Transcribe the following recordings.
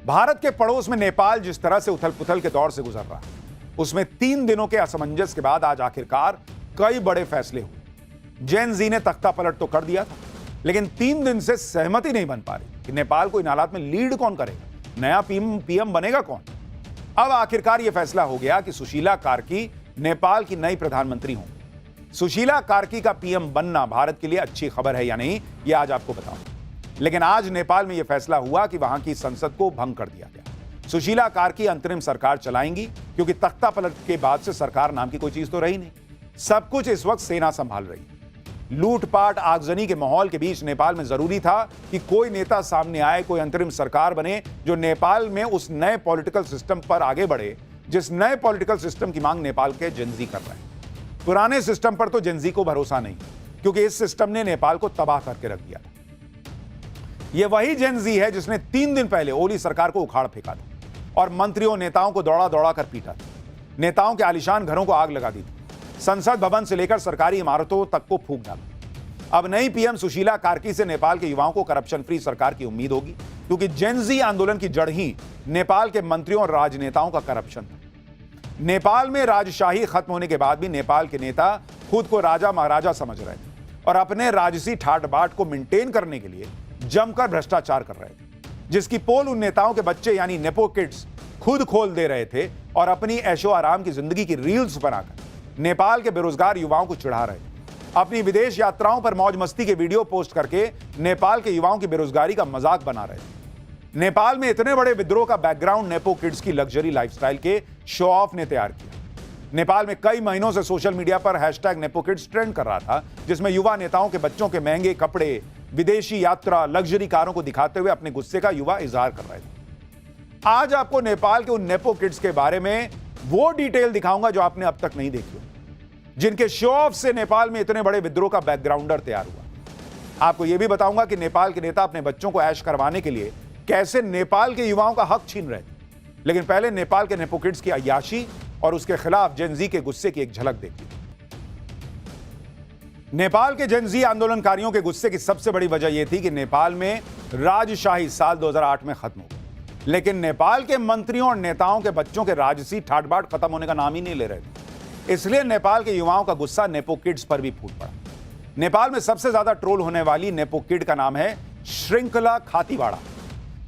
भारत के पड़ोस में नेपाल जिस तरह से उथल पुथल के दौर से गुजर रहा है, उसमें 3 दिनों के असमंजस के बाद आज आखिरकार कई बड़े फैसले हुए। जेन जी ने तख्ता पलट तो कर दिया था, लेकिन 3 दिन से सहमति नहीं बन पा रही कि नेपाल को इन हालात में लीड कौन करेगा, नया पीएम बनेगा कौन। अब आखिरकार यह फैसला हो गया कि सुशीला कार्की नेपाल की नई प्रधानमंत्री होंगी। सुशीला कार्की का पीएम बनना भारत के लिए अच्छी खबर है या नहीं, यह आज आपको बताऊंगा। लेकिन आज नेपाल में यह फैसला हुआ कि वहां की संसद को भंग कर दिया गया। सुशीला कार्की अंतरिम सरकार चलाएंगी, क्योंकि तख्ता पलट के बाद से सरकार नाम की कोई चीज तो रही नहीं। सब कुछ इस वक्त सेना संभाल रही है। लूटपाट आगजनी के माहौल के बीच नेपाल में जरूरी था कि कोई नेता सामने आए, कोई अंतरिम सरकार बने जो नेपाल में उस नए पॉलिटिकल सिस्टम पर आगे बढ़े जिस नए पॉलिटिकल सिस्टम की मांग नेपाल के जेनजी कर रहे हैं। पुराने सिस्टम पर तो जेनजी को भरोसा नहीं, क्योंकि इस सिस्टम ने नेपाल को तबाह करके रख दिया था। यह वही जेनजी है जिसने 3 दिन पहले ओली सरकार को उखाड़ फेंका था और मंत्रियों नेताओं को दौड़ा दौड़ा कर पीटा था। नेताओं के आलीशान घरों को आग लगा दी थी। संसद भवन से लेकर सरकारी इमारतों तक को फूंक डाला। अब नई पीएम सुशीला कार्की से नेपाल के युवाओं को करप्शन फ्री सरकार की उम्मीद होगी, क्योंकि जेनजी आंदोलन की जड़ ही नेपाल के मंत्रियों और राजनेताओं का करप्शन था। नेपाल में राजशाही खत्म होने के बाद भी नेपाल के नेता खुद को राजा महाराजा समझ रहे थे और अपने राजसी ठाट बाट को मेंटेन करने के लिए जमकर भ्रष्टाचार कर रहे थे, जिसकी पोल उन नेताओं के बच्चे यानी नेपो किड्स खुद खोल दे रहे थे और अपनी ऐशो आराम की जिंदगी की रील्स बनाकर नेपाल के बेरोजगार युवाओं को चिढ़ा रहे थे। अपनी विदेश यात्राओं पर मौज मस्ती के वीडियो पोस्ट करके नेपाल के युवाओं की बेरोजगारी का मजाक बना रहे थे। नेपाल में इतने बड़े विद्रोह का बैकग्राउंड नेपो किड्स की लग्जरी लाइफस्टाइल के शो ऑफ ने तैयार किया। नेपाल में कई महीनों से सोशल मीडिया पर हैशटैग नेपो किड्स ट्रेंड कर रहा था, जिसमें युवा नेताओं के बच्चों के महंगे कपड़े, विदेशी यात्रा, लग्जरी कारों को दिखाते हुए अपने गुस्से का युवा इजहार कर रहे थे। आज आपको नेपाल के उन नेपो किड्स के बारे में वो डिटेल दिखाऊंगा जो आपने अब तक नहीं देखी, जिनके शो ऑफ से नेपाल में इतने बड़े विद्रोह का बैकग्राउंडर तैयार हुआ। आपको यह भी बताऊंगा कि नेपाल के नेता अपने बच्चों को ऐश करवाने के लिए कैसे नेपाल के युवाओं का हक छीन रहे थे। लेकिन पहले नेपाल के नेपो किड्स की अय्याशी और उसके खिलाफ जेनजी के गुस्से की एक झलक देखिए। नेपाल के जेनजी आंदोलनकारियों के गुस्से की सबसे बड़ी वजह यह थी कि नेपाल में राजशाही साल 2008 में खत्म हो गई, लेकिन नेपाल के मंत्रियों और नेताओं के बच्चों के राजसी ठाट-बाट खत्म होने का नाम ही नहीं ले रहे थे। इसलिए नेपाल के युवाओं का गुस्सा नेपो किड्स पर भी फूट पड़ा। नेपाल में सबसे ज्यादा ट्रोल होने वाली नेपो किड का नाम है श्रृंखला खातीवाड़ा,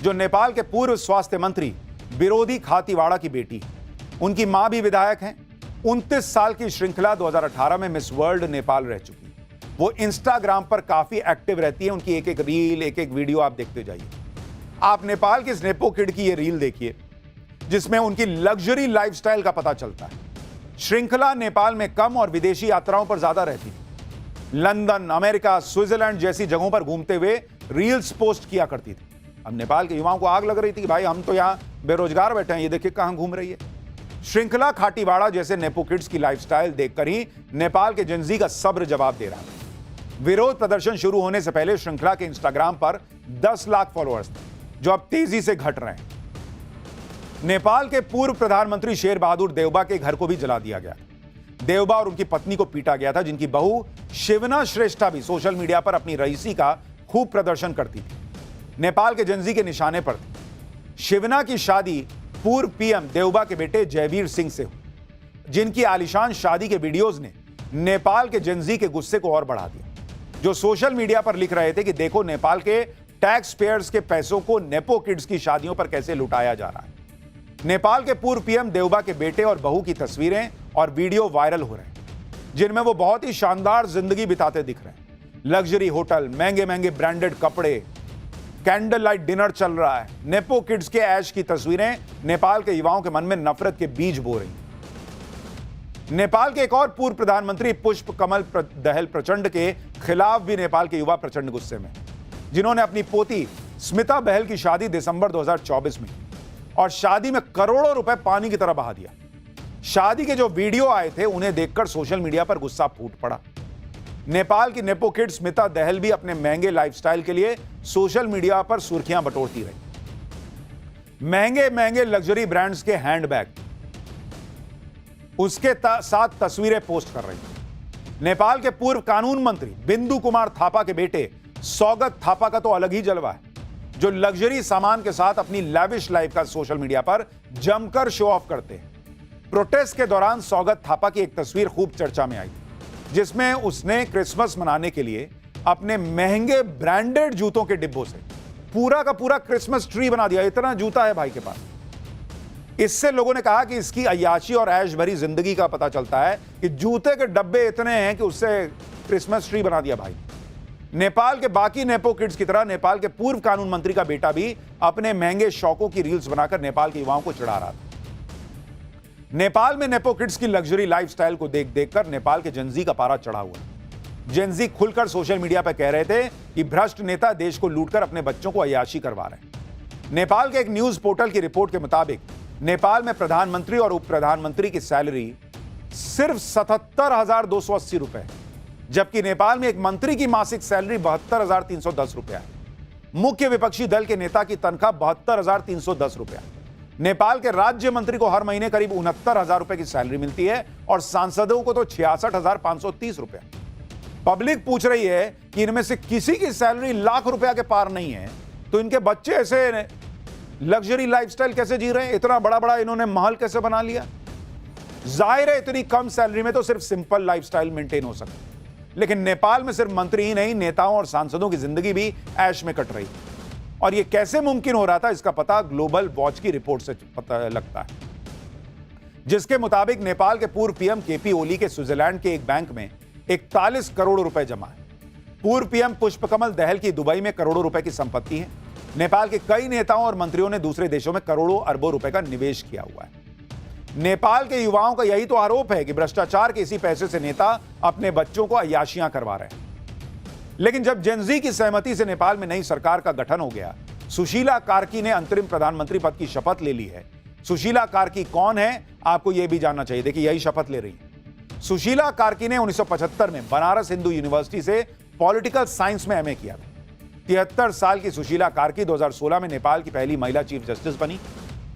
जो नेपाल के पूर्व स्वास्थ्य मंत्री विरोधी खातीवाड़ा की बेटी है। उनकी मां भी विधायक हैं। 29 साल की श्रृंखला 2018 में मिस वर्ल्ड नेपाल रह चुकी है। वो इंस्टाग्राम पर काफी एक्टिव रहती है। उनकी एक एक रील, एक एक वीडियो आप देखते जाइए। आप नेपाल के नेपो किड की ये रील देखिए, जिसमें उनकी लग्जरी लाइफस्टाइल का पता चलता है। श्रृंखला नेपाल में कम और विदेशी यात्राओं पर ज्यादा रहती थी। लंदन, अमेरिका, स्विट्जरलैंड जैसी जगहों पर घूमते हुए रील्स पोस्ट किया करती थी। अब नेपाल के युवाओं को आग लग रही थी कि भाई हम तो यहां बेरोजगार बैठे हैं, ये देखिए कहां घूम रही है। श्रृंखला खातीवाड़ा जैसे नेपो किड्स की लाइफस्टाइल देखकर ही नेपाल के जेनजी का सब्र जवाब दे रहा है। विरोध प्रदर्शन शुरू होने से पहले श्रृंखला के इंस्टाग्राम पर 10 लाख फॉलोअर्स थे, जो अब तेजी से घट रहे हैं। नेपाल के पूर्व प्रधानमंत्री शेर बहादुर देउबा के घर को भी जला दिया गया। देउबा और उनकी पत्नी को पीटा गया था, जिनकी बहू शिवना श्रेष्ठा भी सोशल मीडिया पर अपनी रईसी का खूब प्रदर्शन करती थी। नेपाल के जेनजी के निशाने पर थी। शिवना की शादी पूर्व पीएम देउबा के बेटे जयवीर सिंह से हुई, जिनकी आलीशान शादी के वीडियोज ने नेपाल के जेनजी के गुस्से को और बढ़ा दिया, जो सोशल मीडिया पर लिख रहे थे कि देखो नेपाल के टैक्स पेयर्स के पैसों को नेपो किड्स की शादियों पर कैसे लुटाया जा रहा है। नेपाल के पूर्व पीएम देउबा के बेटे और बहू की तस्वीरें और वीडियो वायरल हो रहे हैं, जिनमें वो बहुत ही शानदार जिंदगी बिताते दिख रहे हैं। लग्जरी होटल, महंगे महंगे ब्रांडेड कपड़े, कैंडल लाइट डिनर चल रहा है। नेपो किड्स के ऐश की तस्वीरें नेपाल के युवाओं के मन में नफरत के बीज बो रही। नेपाल के एक और पूर्व प्रधानमंत्री पुष्प कमल दहल प्रचंड के खिलाफ भी नेपाल के युवा प्रचंड गुस्से में, जिन्होंने अपनी पोती स्मिता बहल की शादी दिसंबर 2024 में की और शादी में करोड़ों रुपए पानी की तरह बहा दिया। शादी के जो वीडियो आए थे उन्हें देखकर सोशल मीडिया पर गुस्सा फूट पड़ा। नेपाल की नेपो किड स्मिता दहल भी अपने महंगे लाइफस्टाइल के लिए सोशल मीडिया पर सुर्खियां बटोरती रही। महंगे महंगे लग्जरी ब्रांड्स के हैंडबैग, उसके साथ तस्वीरें पोस्ट कर रही थी। नेपाल के पूर्व कानून मंत्री बिंदु कुमार थापा के बेटे सौगत थापा का तो अलग ही जलवा है, जो लग्जरी सामान के साथ अपनी लैविश लाइफ का सोशल मीडिया पर जमकर शो ऑफ करते हैं। प्रोटेस्ट के दौरान सौगत थापा की एक तस्वीर खूब चर्चा में आई, जिसमें उसने क्रिसमस मनाने के लिए अपने महंगे ब्रांडेड जूतों के डिब्बों से पूरा का पूरा क्रिसमस ट्री बना दिया। इतना जूता है भाई के पास। इससे लोगों ने कहा कि इसकी अय्याशी और ऐश भरी जिंदगी का पता चलता है कि जूते के डब्बे इतने हैं कि उससे क्रिसमस ट्री बना दिया भाई। नेपाल के बाकी नेपो किड्स की तरह नेपाल के पूर्व कानून मंत्री का बेटा भी अपने महंगे शौकों की रील्स बनाकर नेपाल के युवाओं को चिढ़ा रहा था। नेपाल में नेपो किड्स की लग्जरी लाइफस्टाइल को देख देखकर नेपाल के जेनजी का पारा चढ़ा हुआ। जेनजी खुलकर सोशल मीडिया पर कह रहे थे कि भ्रष्ट नेता देश को लूटकर अपने बच्चों को अय्याशी करवा रहे हैं। नेपाल के एक न्यूज पोर्टल की रिपोर्ट के मुताबिक नेपाल में प्रधानमंत्री और उप प्रधानमंत्री की सैलरी सिर्फ 77,280 रुपए, जबकि नेपाल में एक मंत्री की मासिक सैलरी 72,310 रुपया है। मुख्य विपक्षी दल के नेता की तनख्वाह 72,310 रुपया। नेपाल के राज्य मंत्री को हर महीने करीब 69,000 रुपए की सैलरी मिलती है और सांसदों को तो 66,530 रुपया। पब्लिक पूछ रही है कि इनमें से किसी की सैलरी लाख रुपया के पार नहीं है, तो इनके बच्चे ऐसे लग्जरी लाइफस्टाइल कैसे जी रहे हैं? इतना बड़ा बड़ा इन्होंने महल कैसे बना लिया? जाहिर है इतनी कम सैलरी में तो सिर्फ सिंपल लाइफस्टाइल मेंटेन हो सकता है, लेकिन नेपाल में सिर्फ मंत्री ही नहीं, नेताओं और सांसदों की जिंदगी भी ऐश में कट रही है। और यह कैसे मुमकिन हो रहा था, इसका पता ग्लोबल वॉच की रिपोर्ट से पता लगता है, जिसके मुताबिक नेपाल के पूर्व पीएम केपी ओली के स्विट्जरलैंड के एक बैंक में 41 करोड़ रुपए जमा है। पूर्व पीएम पुष्पकमल दहल की दुबई में करोड़ों रुपए की संपत्ति है। नेपाल के कई नेताओं और मंत्रियों ने दूसरे देशों में करोड़ों अरबों रुपए का निवेश किया हुआ है। नेपाल के युवाओं का यही तो आरोप है कि भ्रष्टाचार के इसी पैसे से नेता अपने बच्चों को अय्याशियां करवा रहे हैं। लेकिन जब जेनजी की सहमति से नेपाल में नई सरकार का गठन हो गया, सुशीला कार्की ने अंतरिम प्रधानमंत्री पद की शपथ ले ली है। सुशीला कार्की कौन है, आपको यह भी जानना चाहिए। देखिए, यही शपथ ले रही है। सुशीला कार्की ने 1975 में बनारस हिंदू यूनिवर्सिटी से पॉलिटिकल साइंस में एमए किया था। 73 साल की सुशीला कार्की 2016 में नेपाल की पहली महिला चीफ जस्टिस बनी।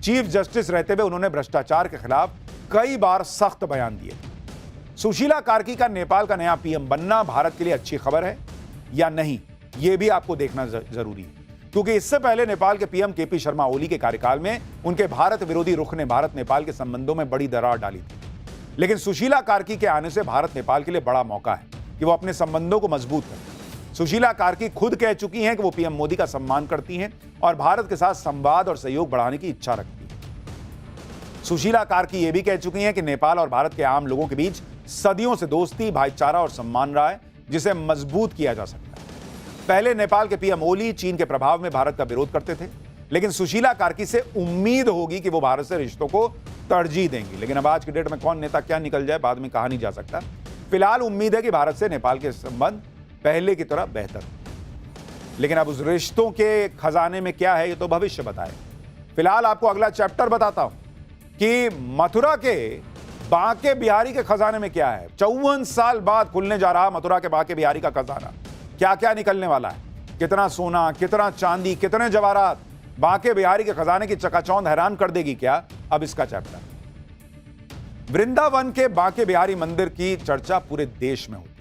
चीफ जस्टिस रहते हुए उन्होंने भ्रष्टाचार के खिलाफ कई बार सख्त बयान दिए। सुशीला कार्की का नेपाल का नया पीएम बनना भारत के लिए अच्छी खबर है या नहीं, यह भी आपको देखना जरूरी है, क्योंकि इससे पहले नेपाल के पीएम केपी शर्मा ओली के कार्यकाल में उनके भारत विरोधी रुख ने भारत नेपाल के संबंधों में बड़ी दरार डाली थी। लेकिन सुशीला कार्की के आने से भारत नेपाल के लिए बड़ा मौका है कि वो अपने संबंधों को मजबूत करें। सुशीला कार्की खुद कह चुकी हैं कि वो पीएम मोदी का सम्मान करती हैं और भारत के साथ संवाद और सहयोग बढ़ाने की इच्छा रखती हैं। सुशीला कार्की ये भी कह चुकी हैं कि नेपाल और भारत के आम लोगों के बीच सदियों से दोस्ती, भाईचारा और सम्मान रहा है, जिसे मजबूत किया जा सकता है। पहले नेपाल के पीएम ओली चीन के प्रभाव में भारत का विरोध करते थे, लेकिन सुशीला कार्की से उम्मीद होगी कि वो भारत से रिश्तों को तरजीह देंगी। लेकिन अब आज की डेट में कौन नेता क्या निकल जाए, बाद में कहा नहीं जा सकता। फिलहाल उम्मीद है कि भारत से नेपाल के संबंध पहले की तरह बेहतर, लेकिन अब उस रिश्तों के खजाने में क्या है, ये तो भविष्य बताए। फिलहाल आपको अगला चैप्टर बताता हूं कि मथुरा के बांके बिहारी के खजाने में क्या है। 54 साल बाद खुलने जा रहा मथुरा के बांके बिहारी का खजाना, क्या क्या निकलने वाला है, कितना सोना, कितना चांदी, कितने जवाहरात। बांके बिहारी के खजाने की चकाचौंध हैरान कर देगी क्या, अब इसका चैप्टर। वृंदावन के बांके बिहारी मंदिर की चर्चा पूरे देश में होती है,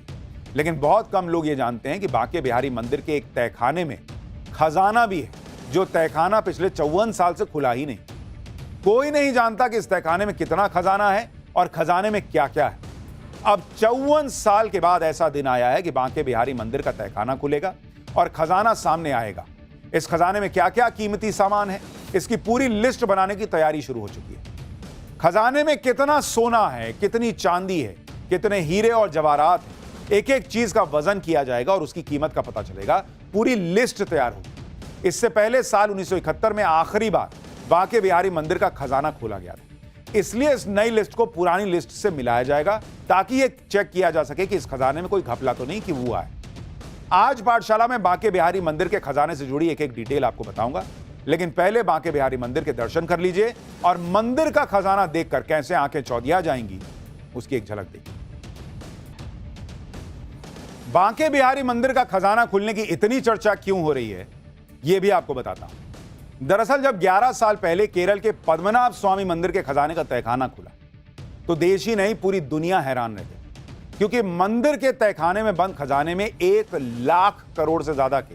लेकिन बहुत कम लोग ये जानते हैं कि बांके बिहारी मंदिर के एक तहखाने में खजाना भी है, जो तहखाना पिछले 54 साल से खुला ही नहीं। कोई नहीं जानता कि इस तहखाने में कितना खजाना है और खजाने में क्या क्या है। अब 54 साल के बाद ऐसा दिन आया है कि बांके बिहारी मंदिर का तहखाना खुलेगा और खजाना सामने आएगा। इस खजाने में क्या क्या कीमती सामान है, इसकी पूरी लिस्ट बनाने की तैयारी शुरू हो चुकी है। खजाने में कितना सोना है, कितनी चांदी है, कितने हीरे और जवाहरात हैं, एक एक चीज का वजन किया जाएगा और उसकी कीमत का पता चलेगा। पूरी लिस्ट तैयार होगी। इससे पहले साल 1971 में आखिरी बार बांके बिहारी मंदिर का खजाना खोला गया था, इसलिए इस नई लिस्ट को पुरानी लिस्ट से मिलाया जाएगा ताकि यह चेक किया जा सके कि इस खजाने में कोई घपला तो नहीं कि हुआ है। आज पाठशाला में बांके बिहारी मंदिर के खजाने से जुड़ी एक एक डिटेल आपको बताऊंगा, लेकिन पहले बांके बिहारी मंदिर के दर्शन कर लीजिए और मंदिर का खजाना देखकर कैसे आंखें चौधिया जाएंगी, उसकी एक झलक देखिए। बांके बिहारी मंदिर का खजाना खुलने की इतनी चर्चा क्यों हो रही है, यह भी आपको बताता हूं। दरअसल जब 11 साल पहले केरल के पद्मनाभ स्वामी मंदिर के खजाने का तहखाना खुला, तो देश ही नहीं पूरी दुनिया हैरान रह गई, क्योंकि मंदिर के तहखाने में बंद खजाने में 1 लाख करोड़ से ज्यादा के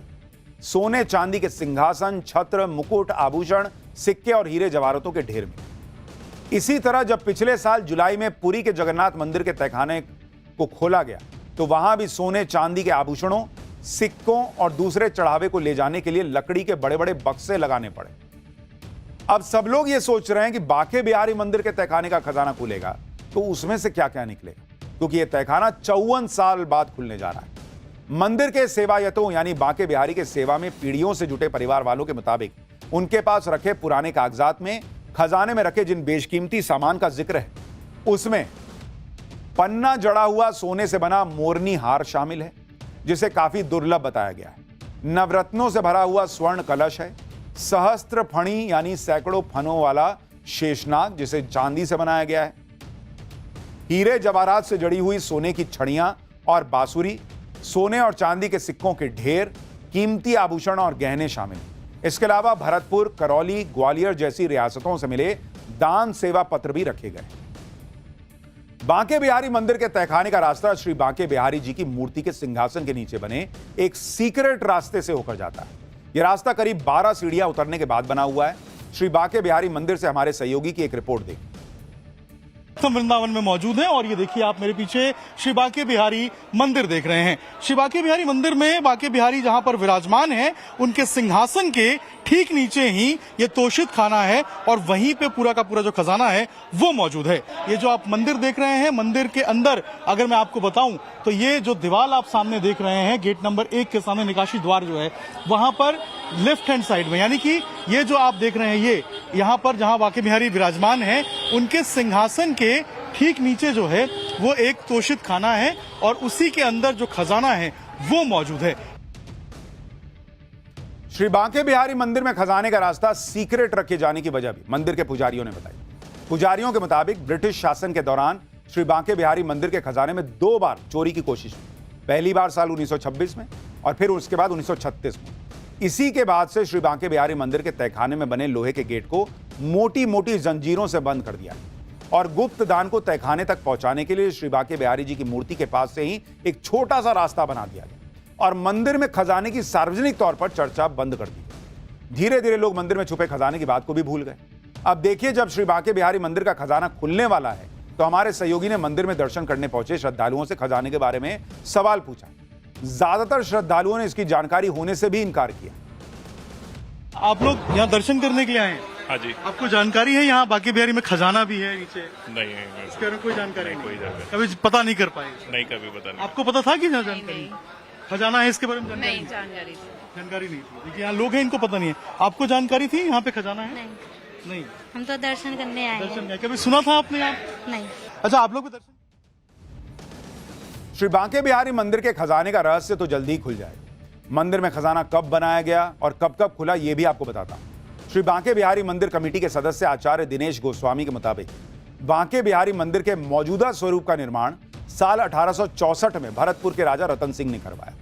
सोने चांदी के सिंहासन, छत्र, मुकुट, आभूषण, सिक्के और हीरे जवाहरातों के ढेर मिले। इसी तरह जब पिछले साल जुलाई में पुरी के जगन्नाथ मंदिर के तहखाने को खोला गया तो वहां भी सोने चांदी के आभूषणों, सिक्कों और दूसरे चढ़ावे को ले जाने के लिए लकड़ी के बड़े बड़े बक्से लगाने पड़े। अब सब लोग ये सोच रहे हैं कि बांके बिहारी मंदिर के तहखाने का खजाना खुलेगा तो उसमें से क्या क्या निकलेगा, क्योंकि यह तहखाना 54 साल बाद खुलने जा रहा है। मंदिर के सेवायतों यानी बांके बिहारी के सेवा में पीढ़ियों से जुटे परिवार वालों के मुताबिक उनके पास रखे पुराने कागजात में खजाने में रखे जिन बेशकीमती सामान का जिक्र है उसमें पन्ना जड़ा हुआ सोने से बना मोरनी हार शामिल है, जिसे काफी दुर्लभ बताया गया है। नवरत्नों से भरा हुआ स्वर्ण कलश है। सहस्त्र फणी यानी सैकड़ों फनों वाला शेषनाग, जिसे चांदी से बनाया गया है। हीरे जवाहरात से जड़ी हुई सोने की छड़ियां और बांसुरी, सोने और चांदी के सिक्कों के ढेर, कीमती आभूषण और गहने शामिल हैं। इसके अलावा भरतपुर, करौली, ग्वालियर जैसी रियासतों से मिले दान सेवा पत्र भी रखे गए। बांके बिहारी मंदिर के तहखाने का रास्ता श्री बांके बिहारी जी की मूर्ति के सिंहासन के नीचे बने एक सीक्रेट रास्ते से होकर जाता है। यह रास्ता करीब 12 सीढ़ियां उतरने के बाद बना हुआ है। श्री बांके बिहारी मंदिर से हमारे सहयोगी की एक रिपोर्ट देखिए। हम वृंदावन में मौजूद हैं और ये देखिए आप मेरे पीछे श्री बांके बिहारी मंदिर देख रहे हैं। श्री बांके बिहारी मंदिर में बांके बिहारी जहां पर विराजमान है उनके सिंहासन के ठीक नीचे ही ये तोशित खाना है और वहीं पे पूरा का पूरा जो खजाना है वो मौजूद है। ये जो आप मंदिर देख रहे हैं, मंदिर के अंदर अगर मैं आपको बताऊं तो ये जो दीवार आप सामने देख रहे हैं, गेट नंबर 1 के सामने निकासी द्वार जो है वहां पर लेफ्ट हैंड साइड में, यानी कि ये जो आप देख रहे हैं ये यहाँ पर जहां बांके बिहारी विराजमान है उनके सिंहासन के ठीक नीचे जो है वो एक तोशित खाना है और उसी के अंदर जो खजाना है वो मौजूद है। श्री बांके बिहारी मंदिर में खजाने का रास्ता सीक्रेट रखे जाने की वजह भी मंदिर के पुजारियों ने बताई। पुजारियों के मुताबिक ब्रिटिश शासन के दौरान श्री बांके बिहारी मंदिर के खजाने में 2 बार चोरी की कोशिश हुई। पहली बार साल 1926 में और फिर उसके बाद 1936 में। इसी के बाद से श्री बांके बिहारी मंदिर के तहखाने में बने लोहे के गेट को मोटी मोटी जंजीरों से बंद कर दिया और गुप्त दान को तहखाने तक पहुंचाने के लिए श्री बांके बिहारी जी की मूर्ति के पास से ही एक छोटा सा रास्ता बना दिया गया और मंदिर में खजाने की सार्वजनिक तौर पर चर्चा बंद कर दी। धीरे धीरे लोग मंदिर में छुपे खजाने की बात को भी भूल गए। अब देखिए, जब श्री बांके बिहारी मंदिर का खजाना खुलने वाला है तो हमारे सहयोगी ने मंदिर में दर्शन करने पहुंचे श्रद्धालुओं से खजाने के बारे में सवाल पूछा। ज्यादातर श्रद्धालुओं ने इसकी जानकारी होने से भी इनकार किया। आप लोग यहाँ दर्शन करने के लिए आए हैं? हाँ जी। आपको जानकारी है यहाँ बांके बिहारी में खजाना भी है नीचे? नहीं, इसके बारे में कोई जानकारी नहीं? कोई जानकारी कभी पता नहीं कर पाए? नहीं, कभी पता नहीं। आपको पता था कि यहाँ जानकारी खजाना है इसके बारे में? नहीं, जानकारी थी। जानकारी नहीं थी। देखिए यहाँ लोग हैं, इनको पता नहीं है। आपको जानकारी थी यहाँ पे खजाना है? नहीं, हम तो दर्शन करने आए दर्शन हैं। नहीं। कभी सुना था आपने? आप नहीं। अच्छा, आप लोग भी दर्शन? श्री बांके बिहारी मंदिर के खजाने का रहस्य तो जल्दी ही खुल जाएगा। मंदिर में खजाना कब बनाया गया और कब कब खुला ये भी आपको बताता हूं। श्री बांके बिहारी मंदिर कमेटी के सदस्य आचार्य दिनेश गोस्वामी के मुताबिक बांके बिहारी मंदिर के मौजूदा स्वरूप का निर्माण साल 1864 में भरतपुर के राजा रतन सिंह ने करवाया।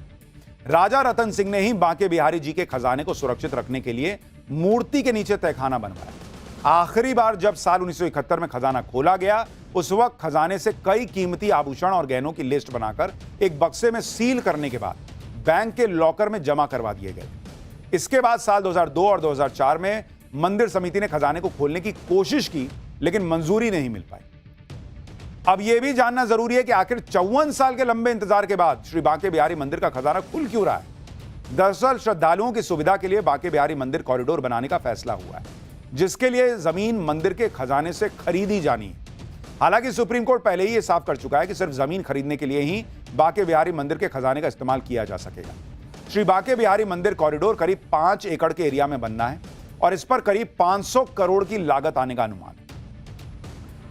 राजा रतन सिंह ने ही बांके बिहारी जी के खजाने को सुरक्षित रखने के लिए मूर्ति के नीचे तहखाना बनवाया। आखिरी बार जब साल 1971 में खजाना खोला गया उस वक्त खजाने से कई कीमती आभूषण और गहनों की लिस्ट बनाकर एक बक्से में सील करने के बाद बैंक के लॉकर में जमा करवा दिए गए। इसके बाद साल 2002 और 2004 में मंदिर समिति ने खजाने को खोलने की कोशिश की लेकिन मंजूरी नहीं मिल पाई। अब यह भी जानना जरूरी है कि आखिर 54 साल के लंबे इंतजार के बाद श्री बांके बिहारी मंदिर का खजाना खुल क्यों रहा है। दरअसल श्रद्धालुओं की सुविधा के लिए बांके बिहारी मंदिर कॉरिडोर बनाने का फैसला हुआ है, जिसके लिए जमीन मंदिर के खजाने से खरीदी जानी है। हालांकि सुप्रीम कोर्ट पहले ही यह साफ कर चुका है कि सिर्फ जमीन खरीदने के लिए ही बांके बिहारी मंदिर के खजाने का इस्तेमाल किया जा सकेगा। श्री बांके बिहारी मंदिर कॉरिडोर करीब 5 एकड़ के एरिया में बनना है और इस पर करीब 500 करोड़ की लागत आने का अनुमान है।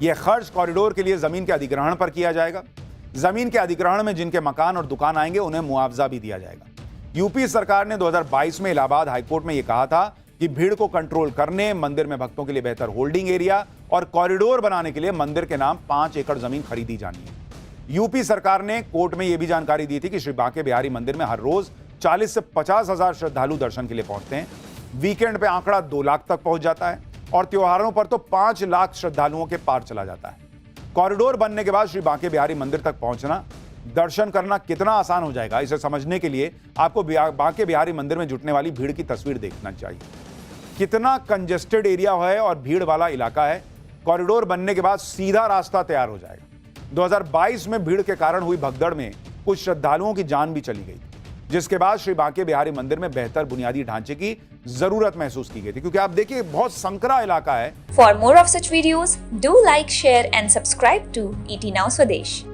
यह खर्च कॉरिडोर के लिए जमीन के अधिग्रहण पर किया जाएगा। जमीन के अधिग्रहण में जिनके मकान और दुकान आएंगे उन्हें मुआवजा भी दिया जाएगा। यूपी सरकार ने 2022 में इलाहाबाद हाईकोर्ट में यह कहा था कि भीड़ को कंट्रोल करने, मंदिर में भक्तों के लिए बेहतर होल्डिंग एरिया और कॉरिडोर बनाने के लिए मंदिर के नाम 5 एकड़ जमीन खरीदी जानी है। यूपी सरकार ने कोर्ट में यह भी जानकारी दी थी कि श्री बांके बिहारी मंदिर में हर रोज 40 से 50 हजार श्रद्धालु दर्शन के लिए पहुंचते हैं। वीकेंड पे आंकड़ा 2 लाख तक पहुंच जाता है और त्योहारों पर तो 5 लाख श्रद्धालुओं के पार चला जाता है। कॉरिडोर बनने के बाद श्री बांके बिहारी मंदिर तक पहुंचना दर्शन करना कितना आसान हो जाएगा, इसे समझने के लिए आपको बांके बिहारी मंदिर में जुटने वाली भीड़ की तस्वीर देखना चाहिए। कितना कंजेस्टेड एरिया है और भीड़ वाला इलाका है। कॉरिडोर बनने के बाद सीधा रास्ता तैयार हो जाएगा। 2022 में भीड़ के कारण हुई भगदड़ में कुछ श्रद्धालुओं की जान भी चली गई, जिसके बाद श्री बांके बिहारी मंदिर में बेहतर बुनियादी ढांचे की जरूरत महसूस की गई थी, क्योंकि आप देखिए बहुत संकरा इलाका है। For more of such videos, do like, share and subscribe to ET Now Swadesh.